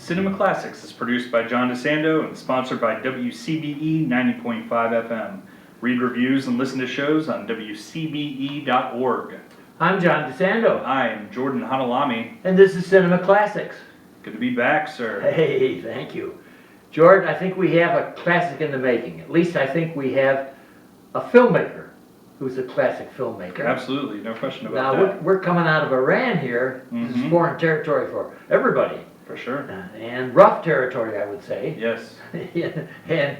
Cinema Classics is produced by John DeSando and sponsored by WCBE 90.5 FM. Read reviews and listen to shows on WCBE.org. I'm John DeSando. I am Jordan Hanhilammi. And this is Cinema Classics. Good to be back, sir. Hey, thank you. Jordan, I think we have a classic in the making. At least I think we have a filmmaker who's a classic filmmaker. Absolutely, no question about now, that. we're coming out of Iran here. This is foreign territory for everybody. For sure. And rough territory, I would say. Yes. And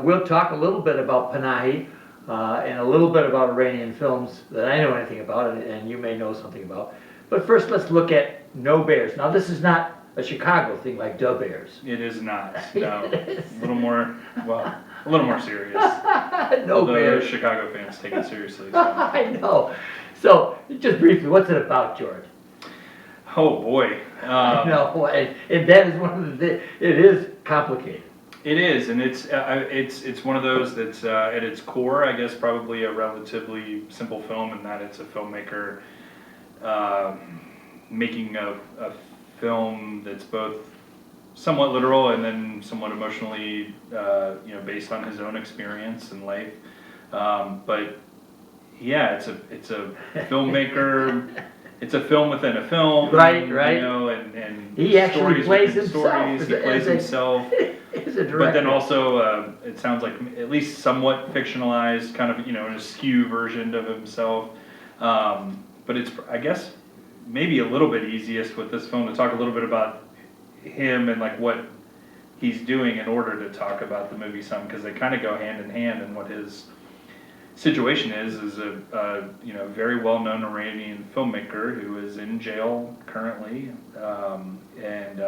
we'll talk a little bit about Panahi and a little bit about Iranian films that I know anything about and you may know something about. But first, let's look at No Bears. Now, this is not a Chicago thing like Da Bears. It is not. No. A little more, well, a little more serious. No Bears. Chicago fans take it seriously. So. I know. So, just briefly, what's it about, George? Oh boy. No, and that is one of the. It is complicated. It is, and it's one of those that's at its core, I guess, probably a relatively simple film in that it's a filmmaker making a film that's both somewhat literal and then somewhat emotionally, based on his own experience in life. But yeah, it's a filmmaker. It's a film within a film, right. You know, and he actually plays himself. Stories. He plays himself. But then also, it sounds like at least somewhat fictionalized, kind of, in a skew version of himself. But it's, I guess, maybe a little bit easiest with this film to talk a little bit about him and like what he's doing in order to talk about the movie some, because they kind of go hand in hand, and what his situation is a very well-known Iranian filmmaker who is in jail currently, and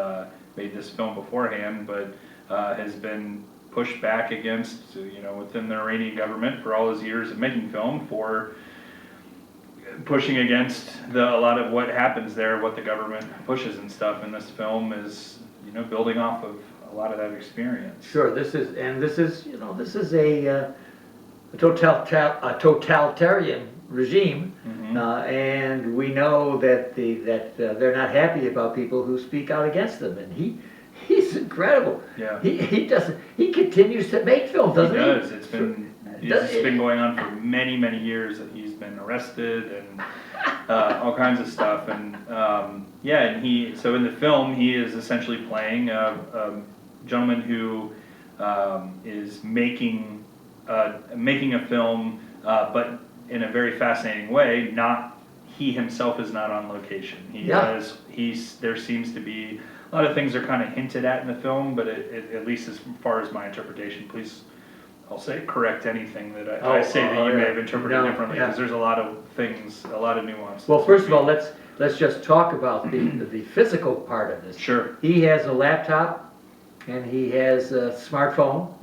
made this film beforehand, but has been pushed back against, within the Iranian government for all his years of making film, for pushing against a lot of what happens there, what the government pushes and stuff. And this film is, building off of a lot of that experience. Sure, this is a totalitarian regime, and we know that they're not happy about people who speak out against them, and he's incredible. Yeah. He continues to make films, doesn't he? He does. It's been going on for many, many years that he's been arrested and all kinds of stuff. And so in the film he is essentially playing a gentleman who is making a film, but in a very fascinating way. He himself is not on location. There seems to be a lot of things are kind of hinted at in the film, but at least as far as my interpretation, please, I'll say correct anything that I say that you may have interpreted differently, because there's a lot of things, a lot of nuance. Well, first of all, let's just talk about the physical part of this. Sure. He has a laptop and he has a smartphone,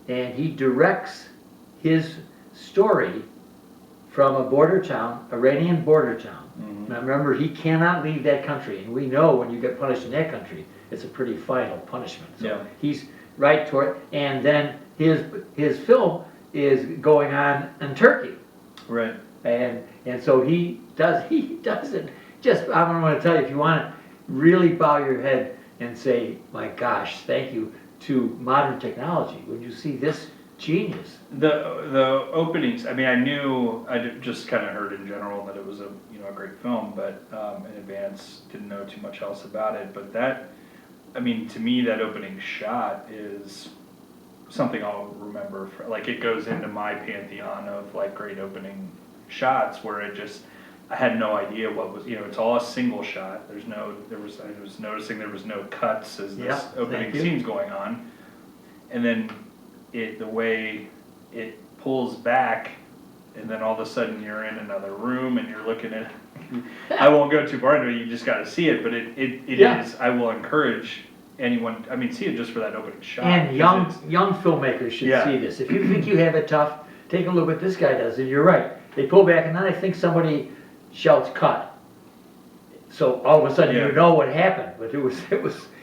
and he directs his story from a border town, Iranian border town. Now remember, he cannot leave that country, and we know when you get punished in that country, it's a pretty final punishment. So he's right toward, and then his film is going on in Turkey. Right. And so he doesn't just, I don't want to tell you, if you want to really bow your head and say, my gosh, thank you to modern technology, when you see this genius. The openings, I mean, I just kind of heard in general that it was a great film, but in advance didn't know too much else about it. But to me, that opening shot is something I'll remember. It goes into my pantheon of great opening shots, where I had no idea what was, it's all a single shot. I was noticing there was no cuts as this opening scene's going on, and then the way it pulls back, and then all of a sudden you're in another room and you're looking at. I won't go too far into it. You just got to see it, but it is. I will encourage anyone. See it just for that opening shot. And young filmmakers should see this. If you think you have it tough, take a look what this guy does, and you're right. They pull back, and then I think somebody shouts "cut." So all of a sudden you know what happened, but it was.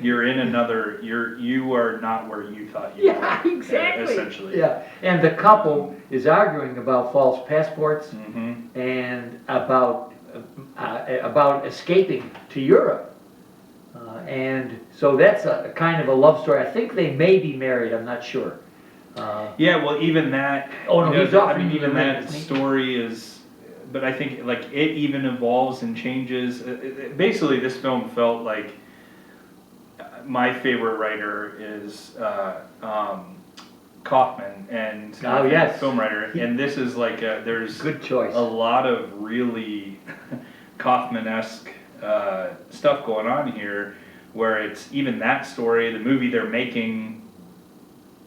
You're in another. You are not where you thought you were. Exactly. Essentially. Yeah, and the couple is arguing about false passports and about escaping to Europe. And so that's a kind of a love story. I think they may be married, I'm not sure. Yeah, well, even that. Oh, no, he's offering you the even ring, that isn't he? story is, but I think like it even evolves and changes. Basically, this film felt like my favorite writer is Kaufman, and Oh, yes. film writer, and this is like there's Good choice. a lot of really Kaufman-esque stuff going on here, where it's even that story, the movie they're making.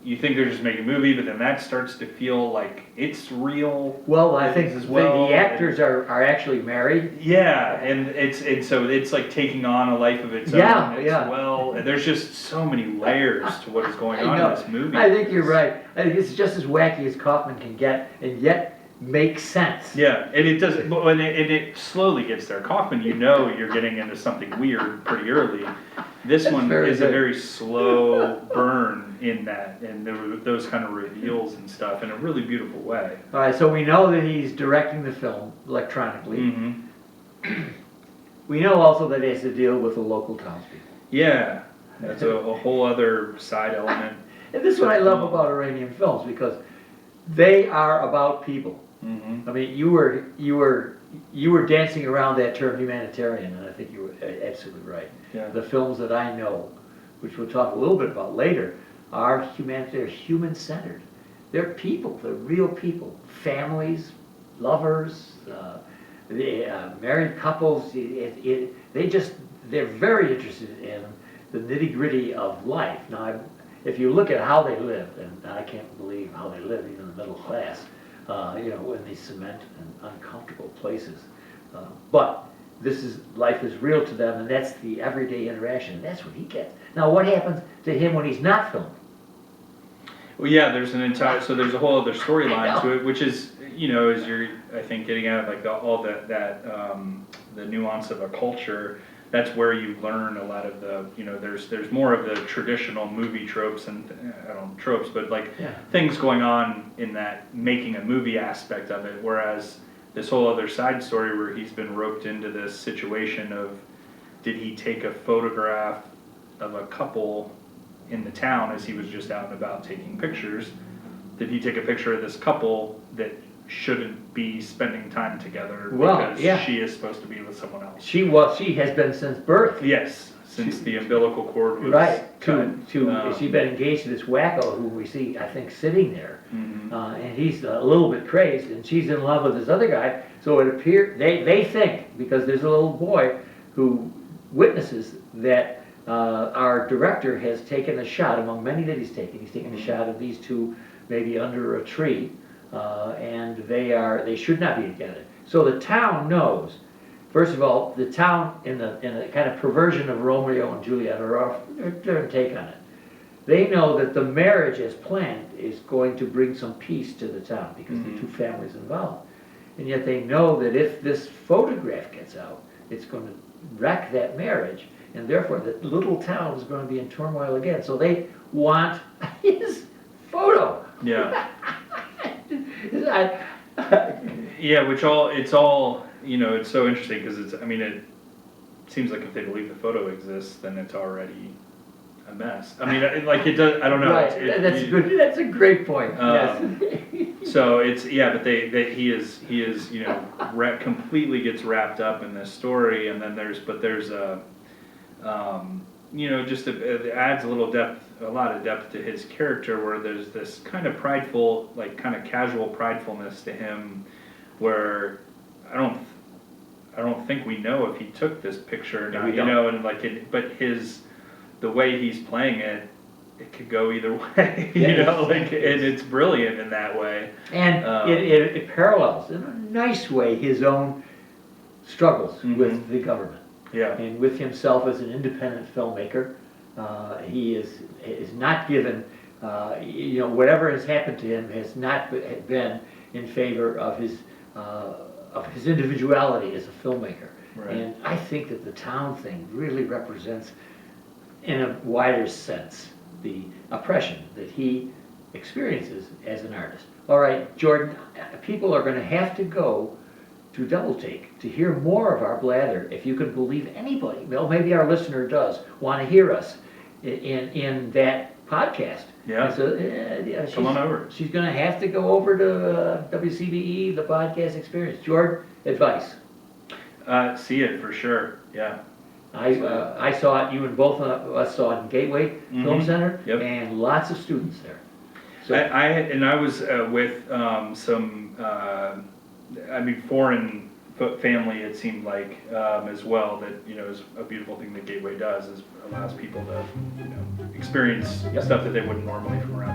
You think they're just making a movie, but then that starts to feel like it's real. Well, I think as well. the actors are actually married. Yeah, and so it's like taking on a life of its own as well. And there's just so many layers to what is going on in this movie. I think you're right. I think it's just as wacky as Kaufman can get, and yet makes sense. Yeah, and it doesn't. And it slowly gets there. Kaufman, you're getting into something weird pretty early. This one is a very slow burn in that, and there were those kind of reveals and stuff in a really beautiful way. All right, so we know that he's directing the film electronically. Mm-hmm. We know also that he has to deal with the local townspeople. Yeah, that's a whole other side element. And this is what I love about Iranian films, because they are about people. Mm-hmm. I mean, you were dancing around that term humanitarian, and I think you were absolutely right. Yeah. The films that I know, which we'll talk a little bit about later, are humanitarian, human-centered. They're people, they're real people, families, lovers, married couples. They're very interested in the nitty-gritty of life. Now, if you look at how they live, and I can't believe how they live, even the middle class, in these cement and uncomfortable places. But life is real to them, and that's the everyday interaction. That's what he gets. Now, what happens to him when he's not filmed? Well, yeah, there's a whole other storyline to it, which is, as you're, I think, getting at, like the nuance of a culture. That's where you learn a lot of the, there's more of the traditional movie tropes and, tropes, but things going on in that making a movie aspect of it, whereas this whole other side story where he's been roped into this situation of, did he take a photograph of a couple in the town as he was just out and about taking pictures? Did he take a picture of this couple that shouldn't be spending time together because she is supposed to be with someone else? She has been since birth. Yes, since the umbilical cord was cut. She's been engaged to this wacko who we see, I think, sitting there, mm-hmm. And he's a little bit crazed, and she's in love with this other guy. So it appears they think, because there's a little boy who witnesses that our director has taken a shot among many that he's taken. He's taken a shot of these two maybe under a tree. And they should not be together. So the town knows. First of all, the town, in a kind of perversion of Romeo and Juliet, or their take on it, they know that the marriage as planned is going to bring some peace to the town because mm-hmm. the two families involved. And yet they know that if this photograph gets out, it's going to wreck that marriage, and therefore the little town is going to be in turmoil again. So they want his photo. Yeah. Yeah, it's all, it's so interesting because it seems like if they believe the photo exists, then it's already a mess. It does, I don't know. Right, that's a great point, yes. So but he is, completely gets wrapped up in this story, and then there's it adds a lot of depth to his character, where there's this kind of prideful, kind of casual pridefulness to him, where I don't think we know if he took this picture or not, but the way he's playing it could go either way, and it's brilliant in that way. And it parallels in a nice way his own struggles mm-hmm. with the government. Yeah. And with himself as an independent filmmaker. He is not given, whatever has happened to him has not been in favor of his individuality as a filmmaker. Right. And I think that the town thing really represents, in a wider sense, the oppression that he experiences as an artist. All right, Jordan, people are going to have to go to double take, to hear more of our blather, if you can believe anybody. Well, maybe our listener does want to hear us in that podcast. Yeah. And so, Come on over. She's gonna have to go over to WCBE, the podcast experience. George, advice. See it for sure, yeah. I saw it, you and both of us saw it in Gateway Film Center, Yep. and lots of students there. So, I was with some, foreign family, it seemed like, as well, that, is a beautiful thing that Gateway does, is allows people to, experience stuff that they wouldn't normally from around